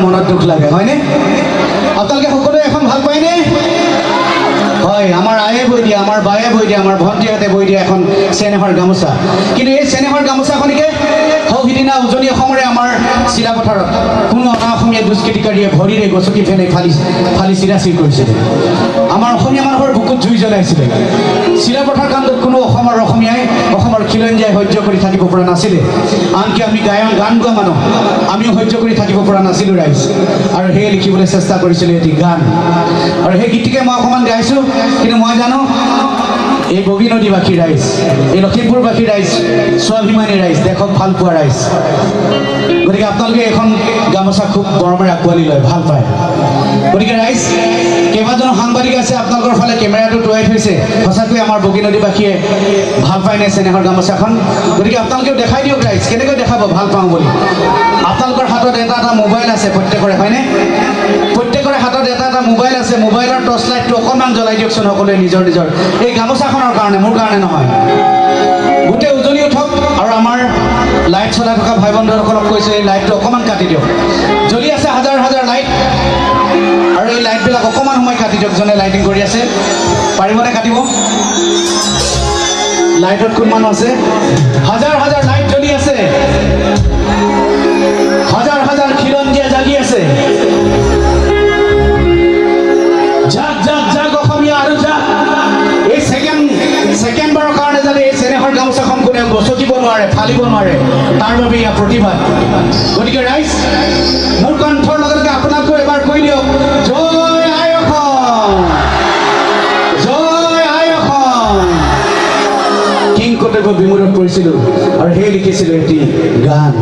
মনত দুখ লাগে হয়নে? আপোনালোকে সকলোৱে এখন ভাল পায়নে? হয়, আমাৰ আয়ে বৈ দিয়ে, আমাৰ বায়ে বৈ দিয়ে, আমাৰ ভণ্টিহঁতে বৈ দিয়ে এখন চেনেহৰ গামোচা। কিন্তু এই চেনেহৰ গামোচাখনিকে হওক সিদিনা উজনি অসমৰে আমাৰ চিলাপথাৰত কোনো অনা অসমীয়া দুষ্কৃতিকাৰীয়ে ভৰিৰে গচকি ফেনে ফালি চিৰাচিৰ কৰিছিলে। আমাৰ অসমীয়া মানুহৰ বুকুত জুই জ্বলাইছিলে। চিলাপথাৰ কাণ্ডত কোনো অসমীয়াই অসমৰ খিলঞ্জীয়াই সহ্য কৰি থাকিব পৰা নাছিলে। আনকি আমি গান গোৱা মানুহ আমিও সহ্য কৰি থাকিব পৰা নাছিলোঁ ৰাইজ। আৰু সেয়ে লিখিবলৈ চেষ্টা কৰিছিলোঁ এটি গান। আৰু সেই গীতটিকে মই অকণমান গাইছোঁ। কিন্তু মই জানো এই বগী নদীবাসী ৰাইজ, এই লখিমপুৰবাসী ৰাইজ স্বাভিমানী ৰাইজ, দেশক ভাল পোৱা ৰাইজ, গতিকে আপোনালোকে এখন গামোচা খুব মৰমেৰে আঁকোৱালি লয়, ভাল পায়। গতিকে ৰাইজ, কেইবাজনো সাংবাদিক আছে আপোনালোকৰ ফালে কেমেৰাটো টুৱাই থৈছে। সঁচাকৈ আমাৰ বগী নদীবাসীয়ে ভাল পায়নে চেনেহৰ গামোচাখন? গতিকে আপোনালোকেও দেখাই দিয়ক ৰাইজ, কেনেকৈ দেখাব ভাল পাওঁ বুলি। আপোনালোকৰ হাতত এটা এটা মোবাইল আছে প্ৰত্যেকৰে, হয়নে? প্ৰত্যেকৰে হাতত এটা এটা মোবাইল আছে। মোবাইলৰ টৰ্চ লাইটটো অকণমান জ্বলাই দিয়কচোন সকলোৱে নিজৰ নিজৰ, এই গামোচাখনৰ কাৰণে, মোৰ কাৰণে নহয়। গোটেই উজলি উঠক। আৰু আমাৰ লাইট চলাই থকা ভাই বন্ধুসকলক কৈছোঁ, এই লাইটটো অকণমান কাটি দিয়ক। জ্বলি আছে হাজাৰ হাজাৰ লাইট, আৰু এই লাইটবিলাক অকণমান সময় কাটি দিয়ক। যোনে লাইটিং কৰি আছে পাৰিবনে কাটিব? লাইটত কোন মানুহ আছে? হাজাৰ হাজাৰ লাইট জ্বলি আছে, হাজাৰ হাজাৰ খিলঞ্জীয়া জাগি আছে। জাগ জাগ জাগ অসমীয়া, আৰু জাগ। এই ছেকেণ্ডবাৰৰ কাৰণে যাতে এই চেনেহৰ গামোচাখন কোনেও গচকিব নোৱাৰে, ফালিব নোৱাৰে, তাৰ বাবে ইয়াৰ প্ৰতিবাদ। গতিকে ৰাইজ, মোৰ কণ্ঠৰ লগতে আপোনালোকেও এবাৰ কৈ দিয়ক, জয় আই অসম, জয় আই অসম। কিং কৰ্তব্য বিমূৰত কৰিছিলোঁ আৰু সেই লিখিছিলোঁ এটি গান।